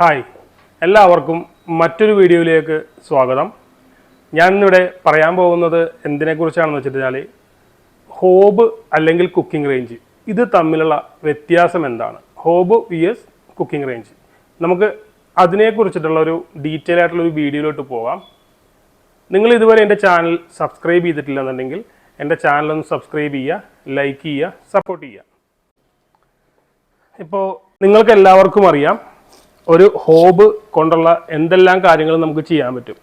Hi, എല്ലാവർക്കും മറ്റൊരു വീഡിയോയിലേക്ക് സ്വാഗതം. ഞാനിന്നിവിടെ പറയാൻ പോകുന്നത് എന്തിനെക്കുറിച്ചാണെന്ന് വെച്ചിട്ടുണ്ടെങ്കിൽ ഹോബ് അല്ലെങ്കിൽ കുക്കിംഗ് റേഞ്ച് ഇത് തമ്മിലുള്ള വ്യത്യാസം എന്താണ്. ഹോബ് vs കുക്കിംഗ് റേഞ്ച്, നമുക്ക് അതിനെക്കുറിച്ചിട്ടുള്ള ഒരു ഡീറ്റെയിൽ ആയിട്ടുള്ളൊരു വീഡിയോയിലോട്ട് പോകാം. നിങ്ങൾ ഇതുവരെ എൻ്റെ ചാനൽ സബ്സ്ക്രൈബ് ചെയ്തിട്ടില്ലെന്നുണ്ടെങ്കിൽ എൻ്റെ ചാനലൊന്ന് സബ്സ്ക്രൈബ് ചെയ്യുക, ലൈക്ക് ചെയ്യുക, സപ്പോർട്ട് ചെയ്യുക. ഇപ്പോൾ നിങ്ങൾക്ക് എല്ലാവർക്കും അറിയാം ഒരു ഹോബ് കൊണ്ടുള്ള എന്തെല്ലാം കാര്യങ്ങൾ നമുക്ക് ചെയ്യാൻ പറ്റും.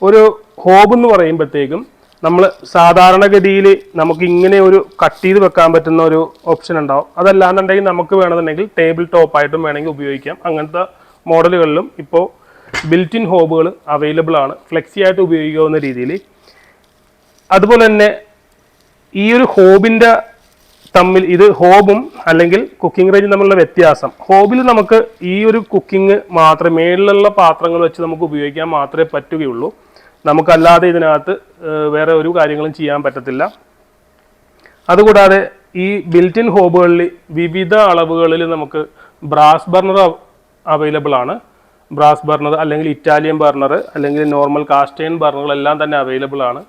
ഒരു ഹോബ് എന്ന് പറയുമ്പോഴത്തേക്കും നമ്മൾ സാധാരണഗതിയിൽ നമുക്ക് ഇങ്ങനെ ഒരു കട്ട് ചെയ്ത് വെക്കാൻ പറ്റുന്ന ഒരു ഓപ്ഷൻ ഉണ്ടാവും. അതല്ലാന്നുണ്ടെങ്കിൽ നമുക്ക് വേണമെന്നുണ്ടെങ്കിൽ ടേബിൾ ടോപ്പായിട്ടും വേണമെങ്കിൽ ഉപയോഗിക്കാം. അങ്ങനത്തെ മോഡലുകളിലും ഇപ്പോൾ ബിൽറ്റ് ഇൻ ഹോബുകൾ അവൈലബിൾ ആണ്, ഫ്ലെക്സി ആയിട്ട് ഉപയോഗിക്കാവുന്ന രീതിയിൽ. അതുപോലെ തന്നെ ഈ ഒരു ഹോബിൻ്റെ തമ്മിൽ ഇത് ഹോബും അല്ലെങ്കിൽ കുക്കിംഗ് റേഞ്ചും തമ്മിലുള്ള വ്യത്യാസം, ഹോബിൽ നമുക്ക് ഈ ഒരു കുക്കിംഗ് മാത്രമേ മേളിലുള്ള പാത്രങ്ങൾ വെച്ച് നമുക്ക് ഉപയോഗിക്കാൻ മാത്രമേ പറ്റുകയുള്ളൂ. നമുക്കല്ലാതെ ഇതിനകത്ത് വേറെ ഒരു കാര്യങ്ങളും ചെയ്യാൻ പറ്റത്തില്ല. അതുകൂടാതെ ഈ ബിൽറ്റ് ഇൻ ഹോബുകളിൽ വിവിധ അളവുകളിൽ നമുക്ക് ബ്രാസ് ബർണർ അവൈലബിൾ ആണ്. ബ്രാസ് ബർണർ അല്ലെങ്കിൽ ഇറ്റാലിയൻ ബർണർ അല്ലെങ്കിൽ നോർമൽ കാസ്റ്റേൺ ബർണറുകളെല്ലാം തന്നെ അവൈലബിൾ ആണ്.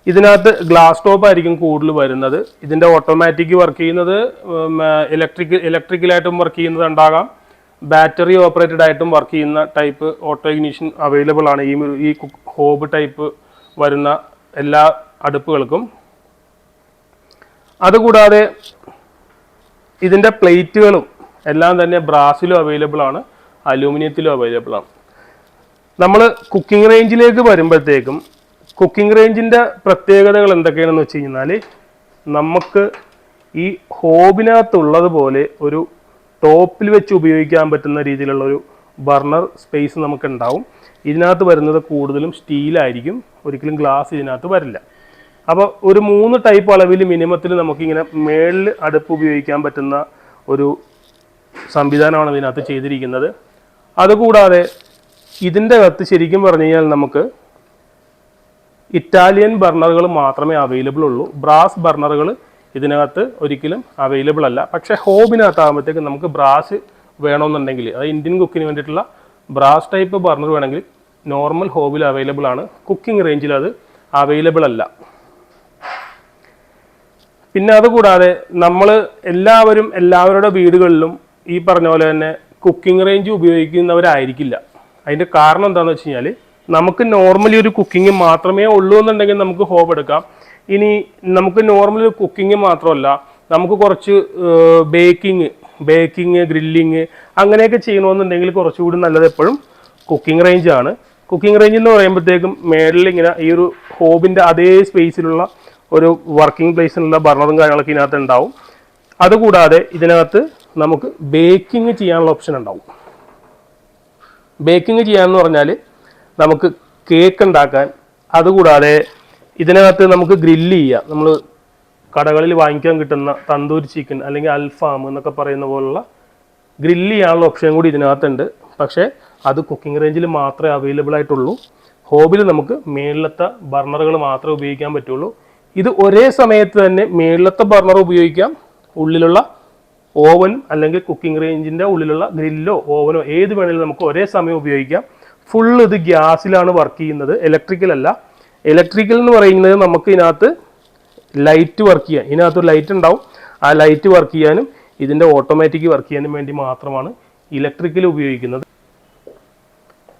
ഇതിനകത്ത് ഗ്ലാസ് ടോപ്പ് ആയിരിക്കും കൂടുതൽ വരുന്നത്. ഇതിൻ്റെ ഓട്ടോമാറ്റിക് വർക്ക് ചെയ്യുന്നത് ഇലക്ട്രിക്കലായിട്ടും വർക്ക് ചെയ്യുന്നത് ഉണ്ടാകാം, ബാറ്ററി ഓപ്പറേറ്റഡ് ആയിട്ടും വർക്ക് ചെയ്യുന്ന ടൈപ്പ് ഓട്ടോ ഇഗ്നിഷൻ അവൈലബിൾ ആണ് ഈ ഹോബ് ടൈപ്പ് വരുന്ന എല്ലാ അടുപ്പുകൾക്കും. അതുകൂടാതെ ഇതിൻ്റെ പ്ലേറ്റുകളും എല്ലാം തന്നെ ബ്രാസിലും അവൈലബിൾ ആണ്, അലൂമിനിയത്തിലും അവൈലബിൾ ആണ്. നമ്മൾ കുക്കിംഗ് റേഞ്ചിലേക്ക് വരുമ്പോഴത്തേക്കും കുക്കിംഗ് റേഞ്ചിൻ്റെ പ്രത്യേകതകൾ എന്തൊക്കെയാണെന്ന് വെച്ച് കഴിഞ്ഞാൽ, നമുക്ക് ഈ ഹോബിനകത്തുള്ളതുപോലെ ഒരു ടോപ്പിൽ വെച്ച് ഉപയോഗിക്കാൻ പറ്റുന്ന രീതിയിലുള്ള ഒരു ബർണർ സ്പേസ് നമുക്ക് ഉണ്ടാവും. ഇതിനകത്ത് വരുന്നത് കൂടുതലും സ്റ്റീലായിരിക്കും, ഒരിക്കലും ഗ്ലാസ് ഇതിനകത്ത് വരില്ല. അപ്പോൾ ഒരു 3 ടൈപ്പ് അളവിൽ മിനിമത്തിൽ നമുക്കിങ്ങനെ മേളിൽ അടുപ്പ് ഉപയോഗിക്കാൻ പറ്റുന്ന ഒരു സംവിധാനമാണ് ഇതിനകത്ത് ചെയ്തിരിക്കുന്നത്. അതുകൂടാതെ ഇതിൻ്റെ അകത്ത് ശരിക്കും പറഞ്ഞു കഴിഞ്ഞാൽ നമുക്ക് ഇറ്റാലിയൻ ബർണറുകൾ മാത്രമേ അവൈലബിൾ ഉള്ളൂ. ബ്രാസ് ബർണറുകൾ ഇതിനകത്ത് ഒരിക്കലും അവൈലബിൾ അല്ല. പക്ഷേ ഹോബിനകത്താകുമ്പോഴത്തേക്ക് നമുക്ക് ബ്രാസ് വേണമെന്നുണ്ടെങ്കിൽ, അത് ഇന്ത്യൻ കുക്കിന് വേണ്ടിയിട്ടുള്ള ബ്രാസ് ടൈപ്പ് ബർണർ വേണമെങ്കിൽ നോർമൽ ഹോബിൽ അവൈലബിൾ ആണ്. കുക്കിംഗ് റേഞ്ചിൽ അത് അവൈലബിൾ അല്ല. പിന്നെ അതുകൂടാതെ നമ്മൾ എല്ലാവരുടെ വീടുകളിലും ഈ പറഞ്ഞ പോലെ തന്നെ കുക്കിംഗ് റേഞ്ച് ഉപയോഗിക്കുന്നവരായിരിക്കില്ല. അതിൻ്റെ കാരണം എന്താണെന്ന് വെച്ച് കഴിഞ്ഞാൽ, നമുക്ക് നോർമലി ഒരു കുക്കിംഗ് മാത്രമേ ഉള്ളൂ എന്നുണ്ടെങ്കിൽ നമുക്ക് ഹോബ് എടുക്കാം. ഇനി നമുക്ക് നോർമലി ഒരു കുക്കിംഗ് മാത്രമല്ല, നമുക്ക് കുറച്ച് ബേക്കിങ് ഗ്രില്ലിങ് അങ്ങനെയൊക്കെ ചെയ്യണമെന്നുണ്ടെങ്കിൽ കുറച്ചുകൂടി നല്ലത് എപ്പോഴും കുക്കിംഗ് റേഞ്ചാണ്. കുക്കിംഗ് റേഞ്ച് എന്ന് പറയുമ്പോഴത്തേക്കും മേളിൽ ഇങ്ങനെ ഈ ഒരു ഹോബിൻ്റെ അതേ സ്പേസിലുള്ള ഒരു വർക്കിംഗ് പ്ലേസിലുള്ള ബർണറും കാര്യങ്ങളൊക്കെ ഇതിനകത്ത് ഉണ്ടാവും. അതുകൂടാതെ ഇതിനകത്ത് നമുക്ക് ബേക്കിംഗ് ചെയ്യാനുള്ള ഓപ്ഷൻ ഉണ്ടാവും. ബേക്കിംഗ് ചെയ്യാന്ന് പറഞ്ഞാൽ നമുക്ക് കേക്ക് ഉണ്ടാക്കാൻ, അതുകൂടാതെ ഇതിനകത്ത് നമുക്ക് ഗ്രില്ല് ചെയ്യാം. നമ്മൾ കടകളിൽ വാങ്ങിക്കാൻ കിട്ടുന്ന തന്തൂരി ചിക്കൻ അല്ലെങ്കിൽ അൽഫാം എന്നൊക്കെ പറയുന്ന പോലുള്ള ഗ്രില്ല് ചെയ്യാനുള്ള ഓപ്ഷൻ കൂടി ഇതിനകത്തുണ്ട്. പക്ഷേ അത് കുക്കിംഗ് റേഞ്ചിൽ മാത്രമേ അവൈലബിൾ ആയിട്ടുള്ളൂ. ഹോബിൽ നമുക്ക് മേളിലത്തെ ബർണറുകൾ മാത്രമേ ഉപയോഗിക്കാൻ പറ്റുള്ളൂ. ഇത് ഒരേ സമയത്ത് തന്നെ മേളിലത്തെ ബർണർ ഉപയോഗിക്കാം, ഉള്ളിലുള്ള ഓവനും അല്ലെങ്കിൽ കുക്കിംഗ് റേഞ്ചിൻ്റെ ഉള്ളിലുള്ള ഗ്രില്ലോ ഓവനോ ഏത് വേണമെങ്കിലും നമുക്ക് ഒരേ സമയം ഉപയോഗിക്കാം. ഫുള്ള് ഇത് ഗ്യാസിലാണ് വർക്ക് ചെയ്യുന്നത്, ഇലക്ട്രിക്കൽ അല്ല. ഇലക്ട്രിക്കൽ എന്ന് പറയുന്നത് നമുക്ക് ഇതിനകത്ത് ലൈറ്റ് വർക്ക് ചെയ്യാൻ, ഇതിനകത്തൊരു ലൈറ്റ് ഉണ്ടാവും. ആ ലൈറ്റ് വർക്ക് ചെയ്യാനും ഇതിൻ്റെ ഓട്ടോമാറ്റിക് വർക്ക് ചെയ്യാനും വേണ്ടി മാത്രമാണ് ഇലക്ട്രിക്കൽ ഉപയോഗിക്കുന്നത്.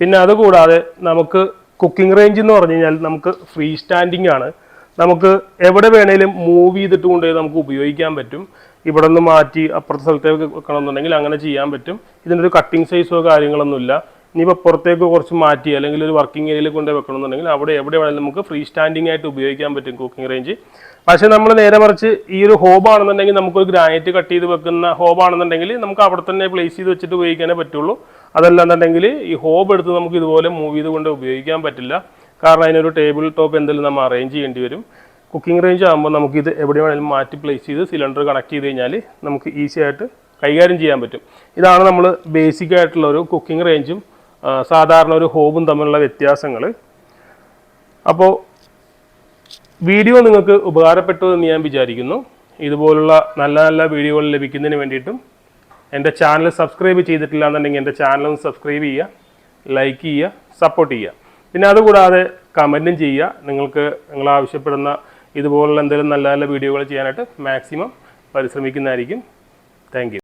പിന്നെ അതുകൂടാതെ നമുക്ക് കുക്കിംഗ് റേഞ്ച് എന്ന് പറഞ്ഞു കഴിഞ്ഞാൽ നമുക്ക് ഫ്രീ സ്റ്റാൻഡിങ് ആണ്. നമുക്ക് എവിടെ വേണേലും മൂവ് ചെയ്തിട്ട് കൊണ്ടുപോയി നമുക്ക് ഉപയോഗിക്കാൻ പറ്റും. ഇവിടെ നിന്ന് മാറ്റി അപ്പുറത്തെ സ്ഥലത്തേക്ക് വെക്കണമെന്നുണ്ടെങ്കിൽ അങ്ങനെ ചെയ്യാൻ പറ്റും. ഇതിനൊരു കട്ടിങ് സൈസോ കാര്യങ്ങളൊന്നുമില്ല. ഇനിയിപ്പോൾ പുറത്തേക്ക് കുറച്ച് മാറ്റി അല്ലെങ്കിൽ ഒരു വർക്കിംഗ് ഏരിയയിൽ കൊണ്ട് വെക്കണമെന്നുണ്ടെങ്കിൽ അവിടെ എവിടെ വേണമെങ്കിലും നമുക്ക് ഫ്രീ സ്റ്റാൻഡിങ് ആയിട്ട് ഉപയോഗിക്കാൻ പറ്റും കുക്കിംഗ് റേഞ്ച്. പക്ഷേ നമ്മൾ നേരെ മറിച്ച് ഈ ഒരു ഹോബാണെന്നുണ്ടെങ്കിൽ നമുക്കൊരു ഗ്രാനൈറ്റ് കട്ട് ചെയ്ത് വെക്കുന്ന ഹോബാണെന്നുണ്ടെങ്കിൽ നമുക്ക് അവിടെ തന്നെ പ്ലേസ് ചെയ്ത് വെച്ചിട്ട് ഉപയോഗിക്കാനേ പറ്റുള്ളൂ. അതല്ലാന്നുണ്ടെങ്കിൽ ഈ ഹോബ് എടുത്ത് നമുക്ക് ഇതുപോലെ മൂവ് ചെയ്ത് കൊണ്ട് ഉപയോഗിക്കാൻ പറ്റില്ല. കാരണം അതിനൊരു ടേബിൾ ടോപ്പ് എന്തെങ്കിലും നമ്മൾ അറേഞ്ച് ചെയ്യേണ്ടി വരും. കുക്കിംഗ് റേഞ്ച് ആകുമ്പോൾ നമുക്കിത് എവിടെ വേണമെങ്കിലും മാറ്റി പ്ലേസ് ചെയ്ത് സിലിണ്ടർ കണക്ട് ചെയ്ത് കഴിഞ്ഞാൽ നമുക്ക് ഈസി ആയിട്ട് കൈകാര്യം ചെയ്യാൻ പറ്റും. ഇതാണ് നമ്മൾ ബേസിക് ആയിട്ടുള്ള ഒരു കുക്കിംഗ് റേഞ്ചും സാധാരണ ഒരു ഹോബും തമ്മിലുള്ള വ്യത്യാസങ്ങൾ. അപ്പോൾ വീഡിയോ നിങ്ങൾക്ക് ഉപകാരപ്പെട്ടു എന്ന് ഞാൻ വിചാരിക്കുന്നു. ഇതുപോലുള്ള നല്ല നല്ല വീഡിയോകൾ ലഭിക്കുന്നതിന് വേണ്ടിയിട്ടും എൻ്റെ ചാനൽ സബ്സ്ക്രൈബ് ചെയ്തിട്ടില്ല എന്നുണ്ടെങ്കിൽ എൻ്റെ ചാനൽ സബ്സ്ക്രൈബ് ചെയ്യുക, ലൈക്ക് ചെയ്യുക, സപ്പോർട്ട് ചെയ്യുക. പിന്നെ അതുകൂടാതെ കമൻറ്റും ചെയ്യുക. നിങ്ങൾ ആവശ്യപ്പെടുന്ന ഇതുപോലുള്ള എന്തെങ്കിലും നല്ല നല്ല വീഡിയോകൾ ചെയ്യാനായിട്ട് മാക്സിമം പരിശ്രമിക്കുന്നതായിരിക്കും. Thank you.